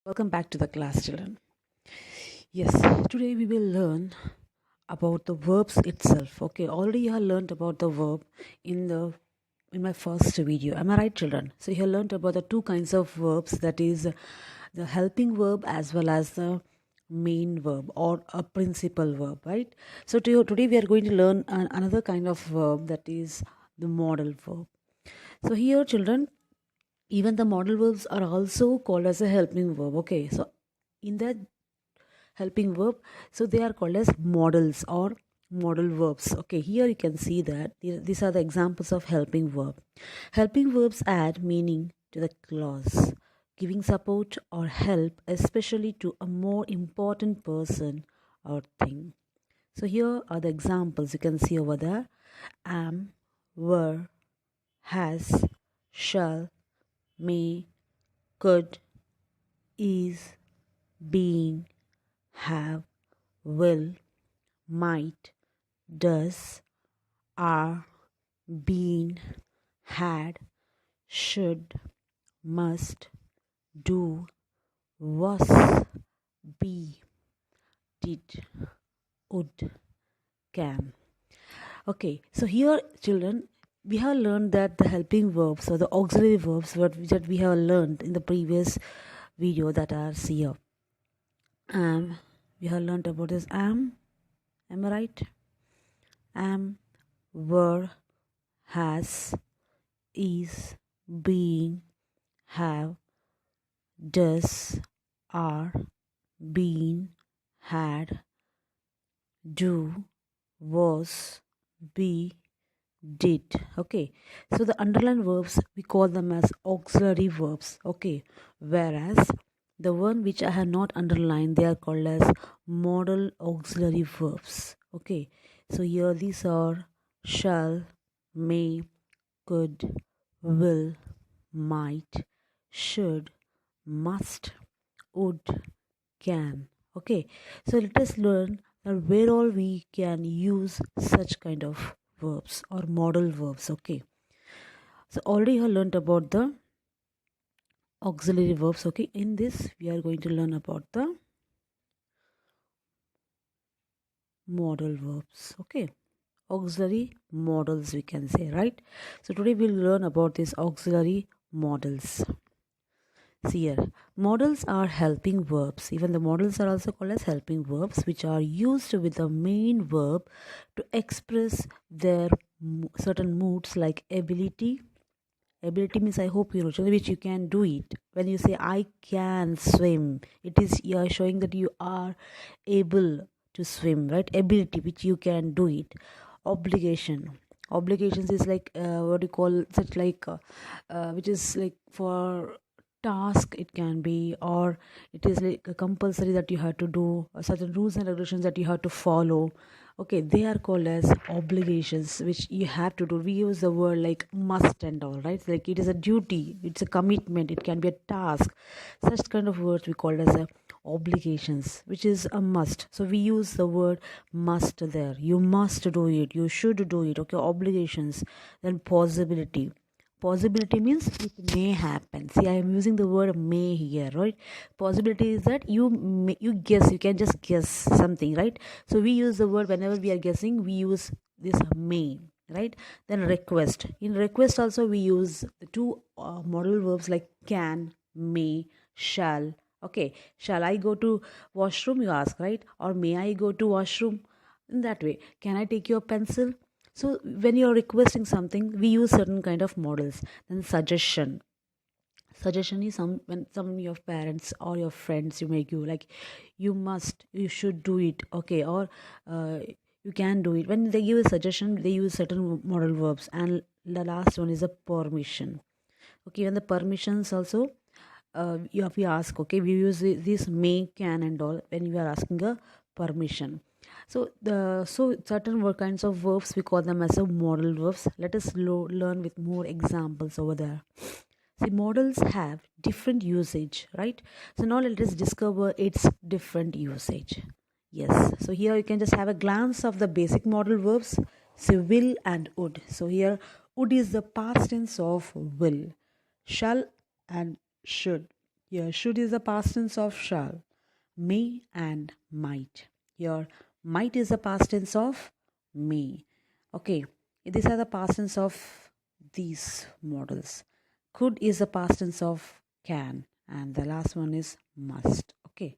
Welcome back to the class, children. Yes, today we will learn about the verbs itself. Okay, already you have learned about the verb in my first video. Am I right, children? So you have learned about the two kinds of verbs, that is the helping verb as well as the main verb or a principal verb, right? So today we are going to learn another kind of verb, that is the modal verb. So here, children, even the modal verbs are also called as a helping verb. Okay, so in that helping verb, so they are called as modals or modal verbs. Okay, here you can see that these are the examples of helping verb. Helping verbs add meaning to the clause, giving support or help, especially to a more important person or thing. So here are the examples you can see over there: am, were, has, shall, may, could, is, being, have, will, might, does, are, been, had, should, must, do, was, be, did, would, can. Okay, so here, children, we have learned that the helping verbs or the auxiliary verbs that we have learned in the previous video that are here. We have learned about this am I right? Am, were, has, is, being, have, does, are, been, had, do, was, be, did. Okay, so the underlined verbs, we call them as auxiliary verbs. Okay, whereas the one which I have not underlined, they are called as modal auxiliary verbs. Okay, so here these are shall, may, could, will, might, should, must, would, can. Okay, so let us learn where all we can use such kind of verbs or modal verbs. Okay, so already you have learned about the auxiliary verbs. Okay, in this we are going to learn about the modal verbs. Okay, auxiliary modals, we can say, right? So today we'll learn about these auxiliary modals. See here, modals are helping verbs. Even the modals are also called as helping verbs, which are used with the main verb to express their certain moods, like ability. Ability means, I hope you know, which you can do it. When you say I can swim, it is you are showing that you are able to swim, right? Ability, which you can do it. Obligation. Obligations is like what you call such like which is like for task it can be, or it is like a compulsory that you have to do, certain rules and regulations that you have to follow. Okay, they are called as obligations which you have to do. We use the word like must and all, right? Like it is a duty, it's a commitment, it can be a task. Such kind of words we call as a obligations, which is a must. So we use the word must there. You must do it, you should do it. Okay, obligations. Then possibility. Possibility means it may happen. See, I am using the word may here, right? Possibility is that you guess, you can just guess something, right? So we use the word whenever we are guessing, we use this may, right? Then request. In request also we use the two modal verbs like can, may, shall. Okay, shall I go to washroom, you ask, right? Or may I go to washroom? In that way, can I take your pencil? So when you're requesting something, we use certain kind of models. Then suggestion. Suggestion is when some of your parents or your friends you make you like, you must, you should do it. Okay, or you can do it. When they give a suggestion, they use certain modal verbs. And the last one is a permission. Okay, when the permissions also, we ask, okay, we use this may, can and all when we are asking a permission. So certain kinds of verbs, we call them as a modal verbs. Let us learn with more examples over there. See, modals have different usage, right? So now let us discover its different usage. Yes, so here you can just have a glance of the basic modal verbs. So will and would. So here would is the past tense of will. Shall and should. Here, should is the past tense of shall. May and might. Here, might is the past tense of may. Okay, these are the past tense of these models. Could is the past tense of can, and the last one is must. Okay,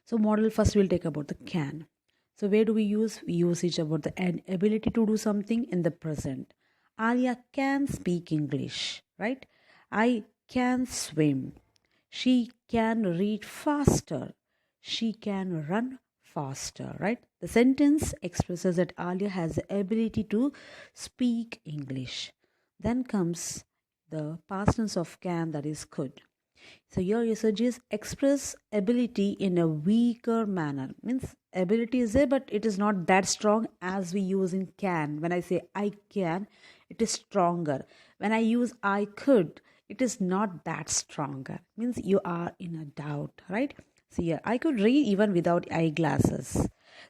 so model first we'll take about the can. So where do we use? We use it about the ability to do something in the present. Alia can speak English, right? I can swim. She can read faster. She can run faster, right? The sentence expresses that Alia has the ability to speak English. Then comes the past tense of can, that is could. So your usage is express ability in a weaker manner. Means ability is there, but it is not that strong as we use in can. When I say I can, it is stronger. When I use I could, it is not that stronger. Means you are in a doubt, right? So here, I could read even without eyeglasses.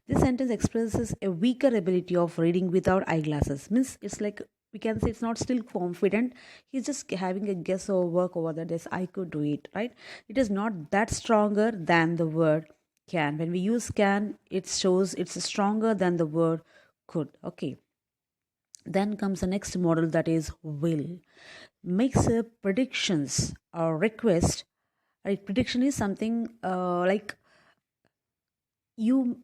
This sentence expresses a weaker ability of reading without eyeglasses. Means it's like we can say it's not still confident. He's just having a guess or work over that. Yes, I could do it, right? It is not that stronger than the word can. When we use can, it shows it's stronger than the word could. Okay. Then comes the next model, that is will. Makes a predictions or request. Right? Prediction is something like you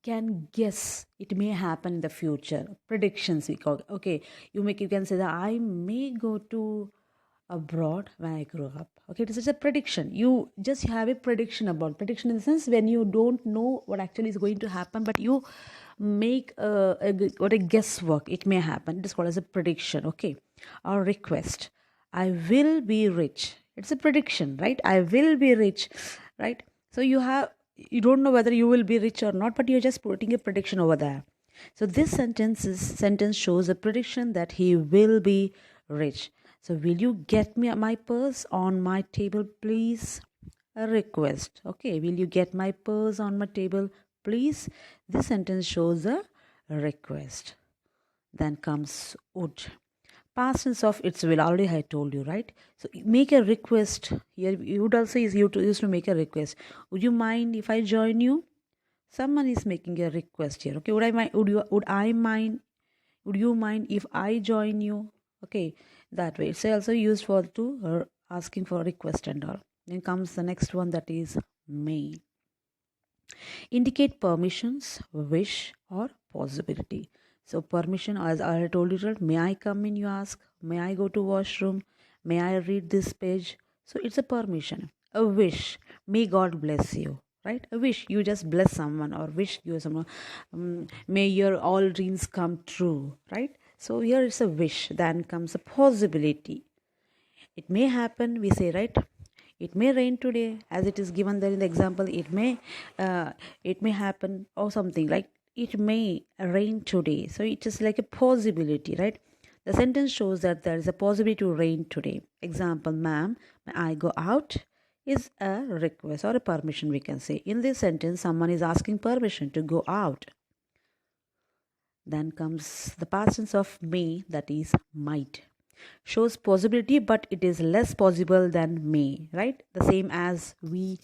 can guess it may happen in the future. Predictions we call. Okay, you can say that I may go to abroad when I grow up. Okay, it is just a prediction. You just have a prediction about prediction in the sense when you don't know what actually is going to happen, but you make a guesswork. It may happen. It is called as a prediction. Okay, or request. I will be rich. It's a prediction, right? I will be rich, right? So you don't know whether you will be rich or not, but you're just putting a prediction over there. So this sentence shows a prediction that he will be rich. So will you get me my purse on my table, please? A request. Okay, will you get my purse on my table, please? This sentence shows a request. Then comes would. Past tense of its will, already I told you, right? So make a request. Here you would also is used to make a request. Would you mind if I join you? Someone is making a request here. Okay, would you mind if I join you? Okay, that way. It's also used for to asking for a request and all. Then comes the next one, that is may. Indicate permissions, wish, or possibility. So permission, as I told you, right? May I come in? You ask. May I go to washroom? May I read this page? So it's a permission. A wish. May God bless you. Right? A wish. You just bless someone or wish you someone. May your all dreams come true. Right? So here it's a wish. Then comes a possibility. It may happen. We say, right? It may rain today, as it is given there in the example. It may happen, or something like it may rain today. So it is like a possibility, right? The sentence shows that there is a possibility to rain today. Example, ma'am, may I go out? Is a request or a permission, we can say. In this sentence, someone is asking permission to go out. Then comes the past tense of may, that is might. Shows possibility, but it is less possible than may, right? The same as we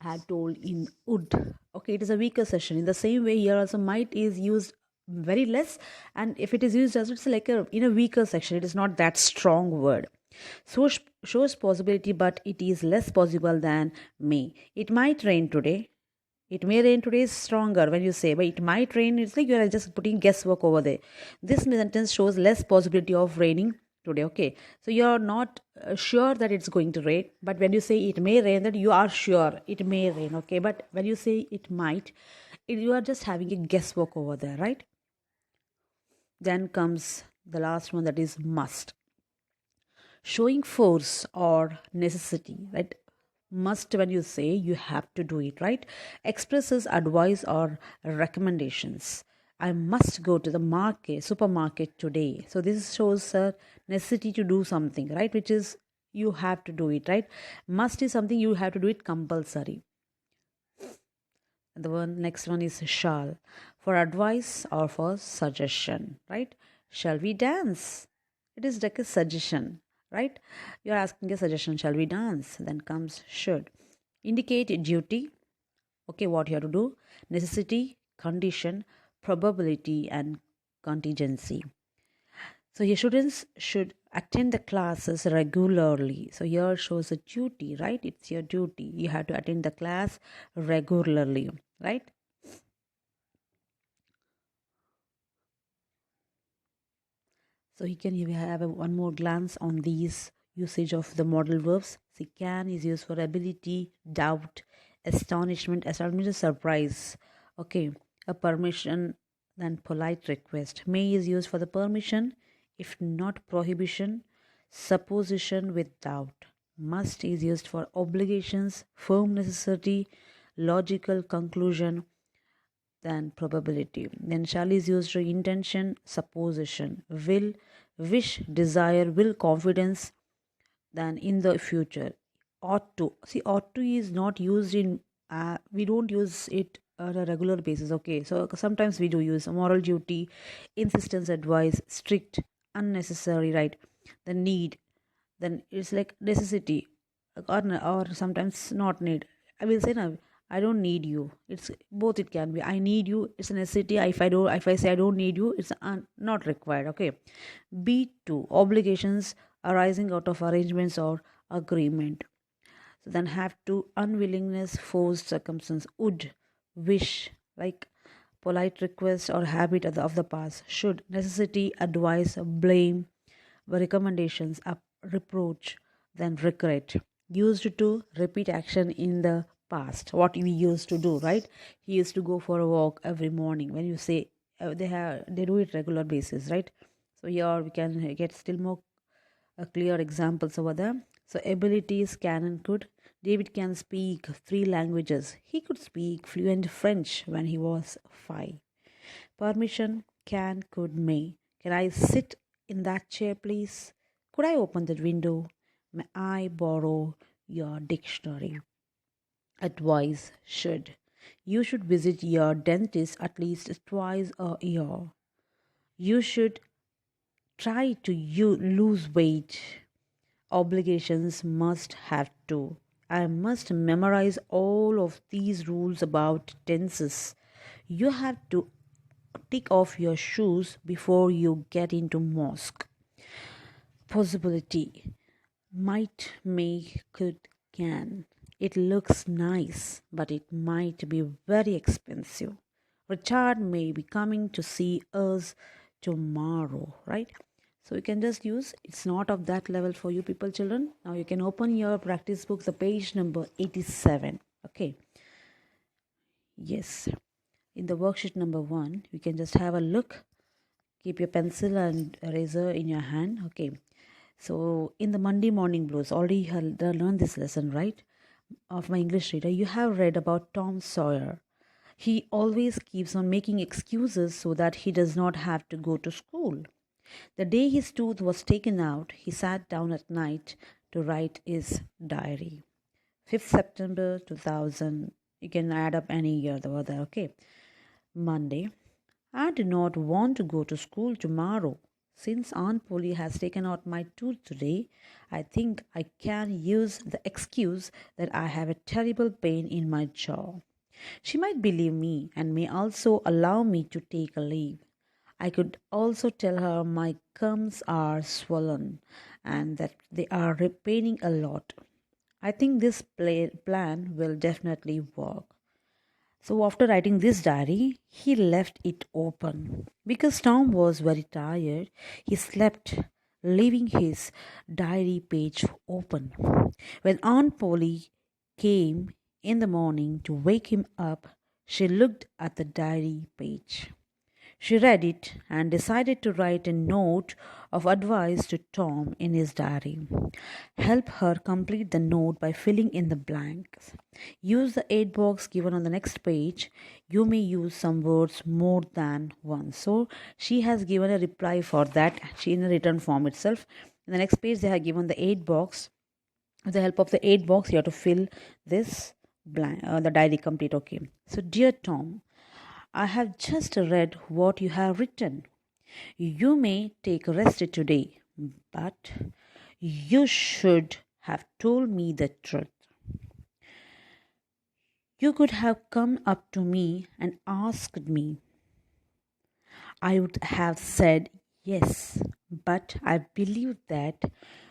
had told in would. Okay, it is a weaker session. In the same way, here also might is used very less, and if it is used as it's like in a weaker section, it is not that strong word. So shows possibility, but it is less possible than may. It might rain today. It may rain today is stronger when you say, but it might rain. It's like you are just putting guesswork over there. This sentence shows less possibility of raining today. Okay, so you're not sure that it's going to rain, but when you say it may rain, that you are sure it may rain. Okay, but when you say it might, you are just having a guesswork over there, right? Then comes the last one, that is must. Showing force or necessity, right? Must, when you say, you have to do it, right? Expresses advice or recommendations. I must go to the supermarket today. So this shows a necessity to do something, right? Which is you have to do it, right? Must is something you have to do it compulsory. The next one is shall, for advice or for suggestion, right? Shall we dance? It is like a suggestion. right? You're asking a suggestion, shall we dance? Then comes should. Indicate duty, okay, what you have to do, necessity, condition, probability, and contingency. So your students should attend the classes regularly. So here shows a duty, right? It's your duty. You have to attend the class regularly, right? So you can have one more glance on these usage of the modal verbs. See, can is used for ability, doubt, astonishment is surprise. Okay, a permission, then polite request. May is used for the permission, if not prohibition, supposition with doubt. Must is used for obligations, firm necessity, logical conclusion, than probability. Then shall is used to intention, supposition, will, wish, desire, will, confidence, than in the future. Ought to. See, ought to is not used in, we don't use it on a regular basis. Okay, so sometimes we do use moral duty, insistence, advice, strict, unnecessary, right? The need, then it's like necessity, or sometimes not need. I will say now, I don't need you. It's both. It can be I need you. It's a necessity. If I say I don't need you, it's not required. Okay. B2, obligations arising out of arrangements or agreement. So then have to, unwillingness, forced circumstance, would, wish, like polite request or habit of the past, should, necessity, advice, blame, recommendations, reproach, then regret. Used to repeat action in the past. What we used to do, right? He used to go for a walk every morning. When you say they do it regular basis, right? So here we can get still more clear examples over there. So abilities can and could. David can speak 3 languages. He could speak fluent French when he was 5. Permission, can, could, may. Can I sit in that chair, please? Could I open the window? May I borrow your dictionary? Advice, should. You should visit your dentist at least twice a year. You should try to lose weight. Obligations, must, have to. I must memorize all of these rules about tenses. You have to take off your shoes before you get into mosque. Possibility, might, may, could, can. It looks nice, but it might be very expensive. Richard may be coming to see us tomorrow, right? So you can just use, it's not of that level for you people, children. Now you can open your practice books, the page number 87. Okay. Yes. In the worksheet number 1, you can just have a look. Keep your pencil and eraser in your hand. Okay. So in the Monday morning blues, already you have learned this lesson, right? Of my English reader, you have read about Tom Sawyer. He always keeps on making excuses so that he does not have to go to school. The day his tooth was taken out, he sat down at night to write his diary. 5th September 2000. You can add up any year over there, okay? Monday. I do not want to go to school tomorrow. Since Aunt Polly has taken out my tooth today, I think I can use the excuse that I have a terrible pain in my jaw. She might believe me and may also allow me to take a leave. I could also tell her my gums are swollen and that they are paining a lot. I think this plan will definitely work. So after writing this diary, he left it open. Because Tom was very tired, he slept, leaving his diary page open. When Aunt Polly came in the morning to wake him up, she looked at the diary page. She read it and decided to write a note of advice to Tom in his diary. Help her complete the note by filling in the blanks. Use the 8 box given on the next page. You may use some words more than once. So she has given a reply for that. She in a written form itself. In the next page, they have given the 8 box. With the help of the 8 box, you have to fill this blank, the diary complete. Okay. So, dear Tom, I have just read what you have written. You may take a rest today, but You should have told me the truth. You could have come up to me and asked me. I would have said yes, but I believe that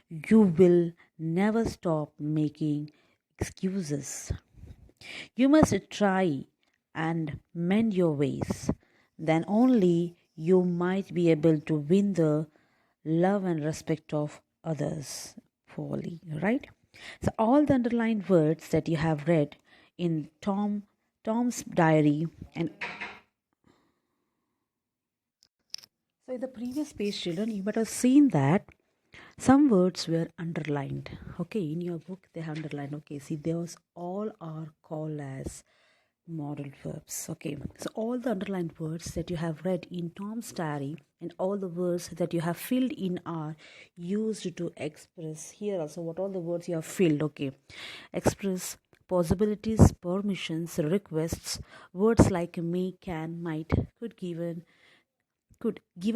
you will never stop making excuses. You must try and mend your ways. Then only you might be able to win the love and respect of others. Polly, right? So all the underlined words that you have read in Tom's diary and so in the previous page, children, you might have seen that some words were underlined. Okay, in your book they have underlined. Okay, see those all are called as modal verbs. Okay, so all the underlined words that you have read in Tom's diary and all the words that you have filled in are used to express here also what all the words you have filled. Okay, express possibilities, permissions, requests, words like may, can, might, could given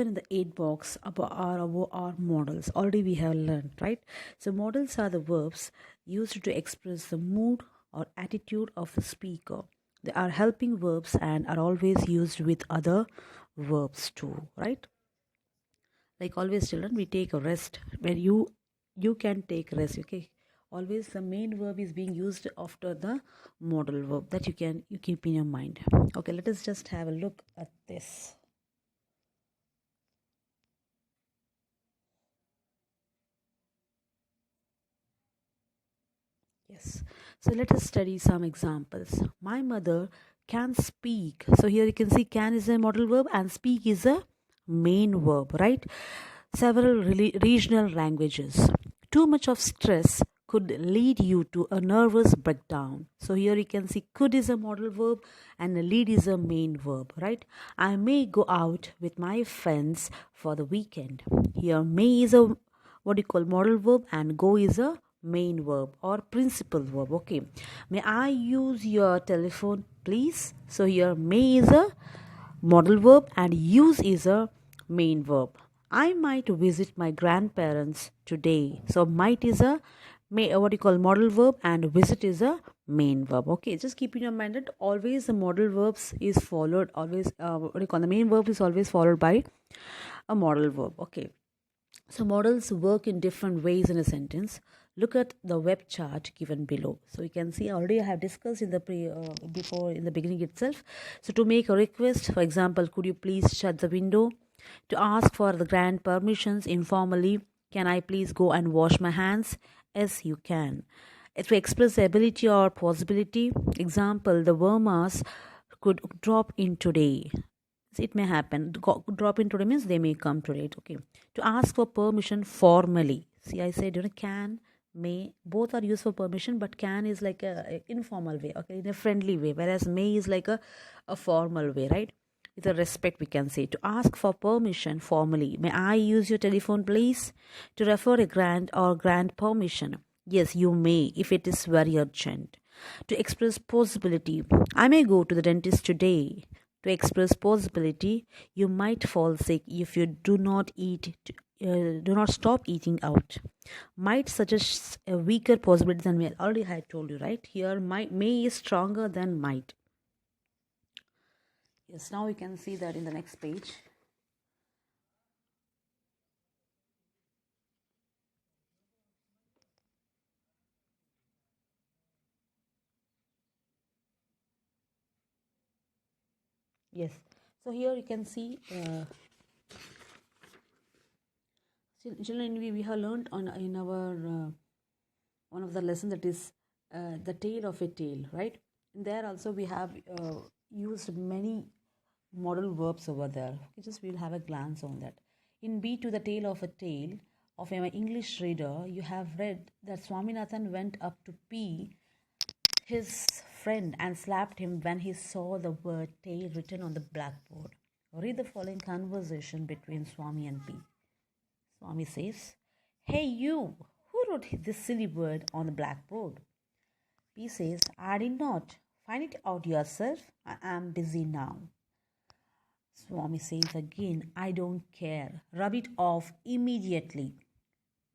in the 8 box about our modals already we have learned, right? So modals are the verbs used to express the mood or attitude of the speaker. They are helping verbs and are always used with other verbs too, right? Like always children, we take a rest when you can take rest. Okay, always the main verb is being used after the modal verb, that you keep in your mind. Okay, let us just have a look at this. Yes. So let us study some examples. My mother can speak. So here you can see can is a modal verb and speak is a main verb, right? Several regional languages. Too much of stress could lead you to a nervous breakdown. So here you can see could is a modal verb and lead is a main verb, right? I may go out with my friends for the weekend. Here may is a what do you call modal verb and go is a main verb or principal verb. Okay, may I use your telephone please? So here may is a modal verb and use is a main verb. I might visit my grandparents today. So might is a may what you call modal verb and visit is a main verb. Okay, just keep in your mind that always the modal verbs is followed always what do you call the main verb is always followed by a modal verb. Okay, so modals work in different ways in a sentence. Look at the web chart given below. So you can see already I have discussed in the before in the beginning itself. So to make a request, for example, could you please shut the window? To ask for the grant permissions informally, can I please go and wash my hands? Yes, you can. To express the ability or possibility, example, the Vermas could drop in today. It may happen. Drop in today means they may come today. Okay. To ask for permission formally. See, I said can, may, both are used for permission, but can is like a informal way. Okay, in a friendly way, whereas may is like a formal way, right? With a respect, we can say to ask for permission formally. May I use your telephone, please? To refer a grant or grant permission. Yes, you may if it is very urgent. To express possibility. I may go to the dentist today. To express possibility, you might fall sick if you do not stop eating out. Might suggests a weaker possibility than may. Already I told you, right? Here, may is stronger than might. Yes, now we can see that in the next page. Yes. So here you can see, children, we have learned in our one of the lessons that is the tail of a tale, right? And there also we have used many modal verbs over there. Okay, just we'll have a glance on that. In B to the tale of a tale of an English reader, you have read that Swaminathan went up to P, his friend, and slapped him when he saw the word tail written on the blackboard. Read the following conversation between Swami and P. Swami says, "Hey you, who wrote this silly word on the blackboard?" P says, "I did not. Find it out yourself. I am busy now." Swami says again, "I don't care. Rub it off immediately."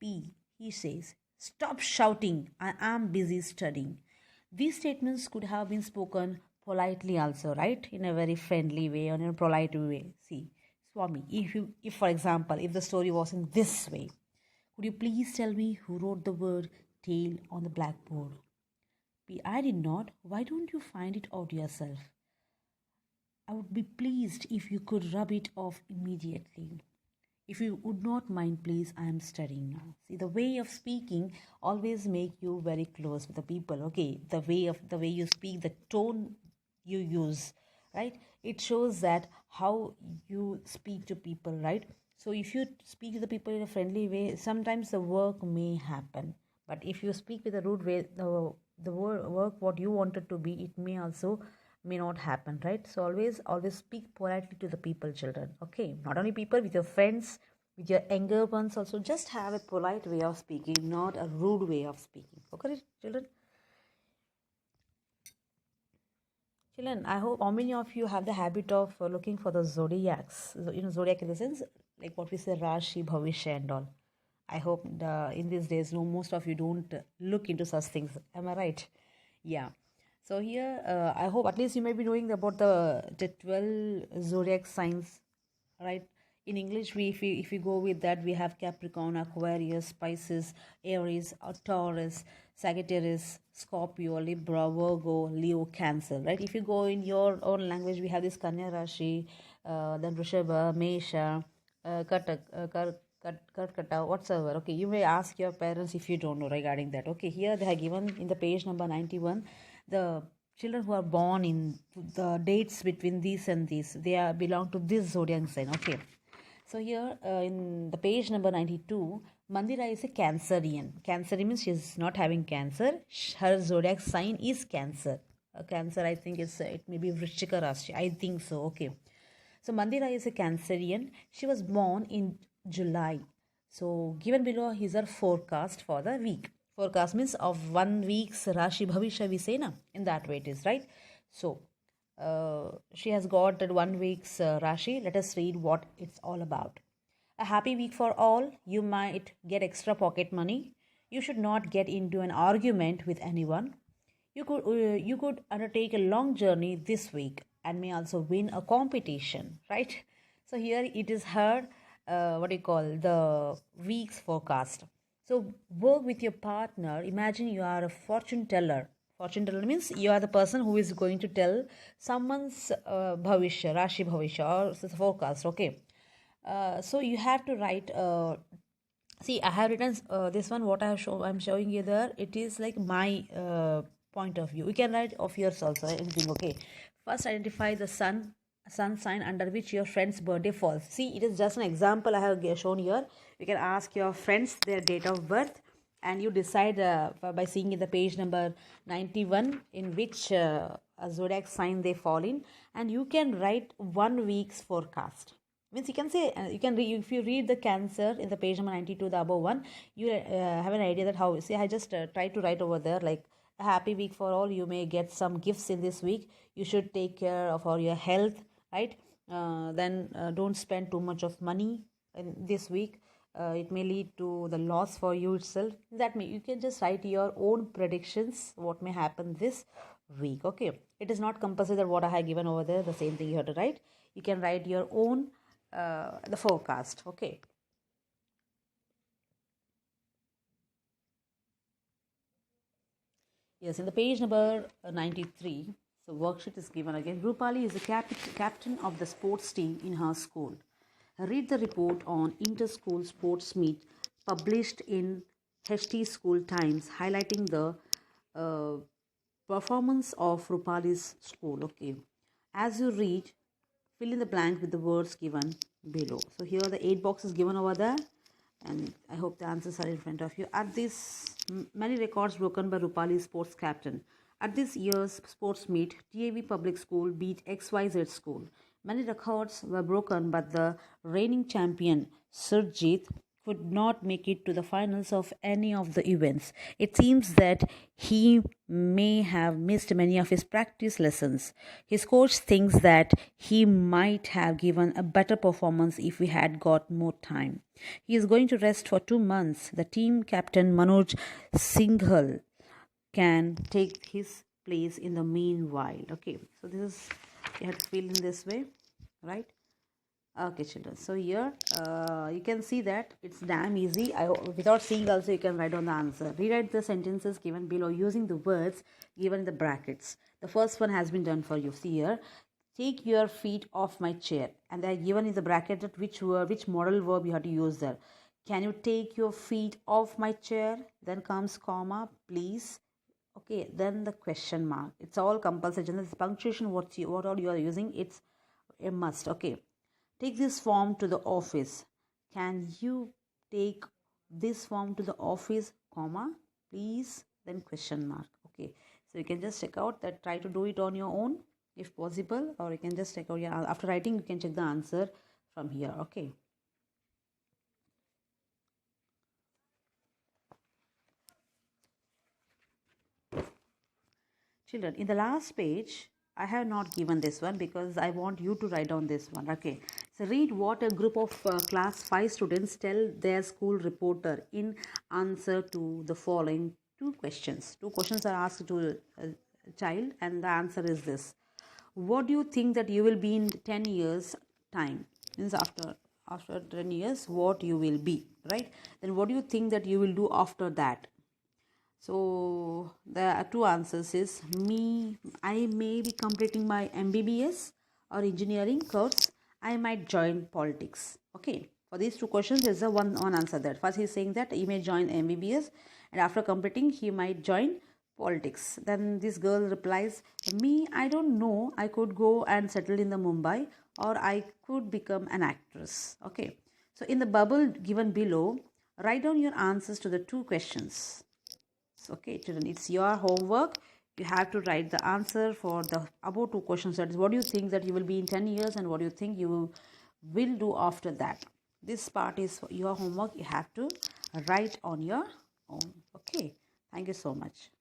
P, he says, "Stop shouting, I am busy studying." These statements could have been spoken politely also, right? In a very friendly way or in a polite way. See, Swami, if for example, if the story was in this way, could you please tell me who wrote the word tail on the blackboard? B, I did not. Why don't you find it out yourself? I would be pleased if you could rub it off immediately. If you would not mind, please, I am studying now. See, the way of speaking always make you very close with the people. Okay, the way you speak, the tone you use, right? It shows that how you speak to people, right? So if you speak to the people in a friendly way, sometimes the work may happen. But if you speak with a rude way, the work what you wanted to be, it may not happen, right? So always speak politely to the people, children. Okay, not only people, with your friends, with your younger ones also, just have a polite way of speaking, not a rude way of speaking. Okay, children. Children, I hope how many of you have the habit of looking for the zodiacs. Zodiac in the sense like what we say Rashi, Bhavishya, and all. I hope in these days, no, most of you don't look into such things. Am I right? Yeah. So here, I hope at least you may be knowing about the 12 zodiac signs, right? In English, if we go with that, we have Capricorn, Aquarius, Pisces, Aries, Taurus, Sagittarius, Scorpio, Libra, Virgo, Leo, Cancer, right? If you go in your own language, we have this Kanya Rashi, then Vrishabha, Mesha, Katak, Karkata, whatsoever. Okay, you may ask your parents if you don't know regarding that. Okay, here they have given in the page number 91 the children who are born in the dates between these and these. They are belong to this zodiac sign. Okay, so here in the page number 92, Mandira is a Cancerian. Cancerian means she is not having cancer. Her zodiac sign is Cancer. Cancer, I think it may be Vrishchika Rashi. I think so. Okay. So Mandira is a Cancerian. She was born in July. So given below is her forecast for the week. Forecast means of 1 week's Rashi Bhavisha we say na. In that way it is, right? So she has got that 1 week's Rashi. Let us read what it's all about. A happy week for all. You might get extra pocket money. You should not get into an argument with anyone. You could undertake a long journey this week and may also win a competition, right? So here it is heard what do you call the week's forecast. So work with your partner. Imagine you are a fortune teller. Fortune teller means you are the person who is going to tell someone's bhavishya, Rashi bhavishya, or forecast. Okay. So you have to write. See, I have written this one. What I'm showing you there. It is like my point of view. You can write of yours also. Anything. Okay. First, identify the sun sign under which your friend's birthday falls. See, it is just an example I have shown here. You can ask your friends their date of birth, and you decide by seeing in the page number 91 in which a zodiac sign they fall in, and you can write 1 week's forecast. Means you can say you can if you read the Cancer in the page number 92, the above one, you have an idea that how. See, I just try to write over there like a happy week for all. You may get some gifts in this week. You should take care of all your health, right? Then don't spend too much of money in this week. It may lead to the loss for you itself. That may you can just write your own predictions what may happen this week. Okay, it is not compulsory that what I have given over there the same thing you have to write. You can write your own the forecast. Okay. Yes, in the page number 93, so worksheet is given again. Rupali is the captain of the sports team in her school. Read the report on inter-school sports meet published in HT School Times, highlighting the performance of Rupali's school. Okay, as you read, fill in the blank with the words given below. So here the 8 boxes given over there, and I hope the answers are in front of you. At this, many records broken by Rupali's sports captain. At this year's sports meet, TAV Public School beat XYZ School. Many records were broken, but the reigning champion Surjit could not make it to the finals of any of the events. It seems that he may have missed many of his practice lessons. His coach thinks that he might have given a better performance if we had got more time. He is going to rest for 2 months. The team captain Manoj Singhal can take his place in the meanwhile. Okay, so this is, you have to fill in this way, right? Okay, children, so here you can see that it's damn easy. Without seeing also you can write down the answer. Rewrite the sentences given below using the words given in the brackets. The first one has been done for you. See here, take your feet off my chair, and they are given in the bracket that which modal verb you have to use there. Can you take your feet off my chair? Then comes comma, please. Okay, then the question mark. It's all compulsory. This punctuation what all you are using, it's a must. Okay, take this form to the office. Can you take this form to the office, comma, please, then question mark. Okay, so you can just check out that, try to do it on your own if possible, or you can just check out, yeah, after writing you can check the answer from here. Okay, children, in the last page I have not given this one because I want you to write down this one. Okay, so read what a group of class 5 students tell their school reporter in answer to the following two questions. Two questions are asked to a child, and the answer is this: what do you think that you will be in 10 years time? Means after 10 years what you will be, right? Then what do you think that you will do after that? So there are two answers is me, I may be completing my MBBS or engineering course. I might join politics. Okay, for these two questions there's a one answer there. First he's saying that he may join MBBS, and after completing he might join politics. Then this girl replies, me, I don't know, I could go and settle in the Mumbai, or I could become an actress. Okay, so in the bubble given below, write down your answers to the two questions. Okay, children, it's your homework. You have to write the answer for the above two questions. That is, what do you think that you will be in 10 years, and what do you think you will do after that? This part is your homework. You have to write on your own. Okay, thank you so much.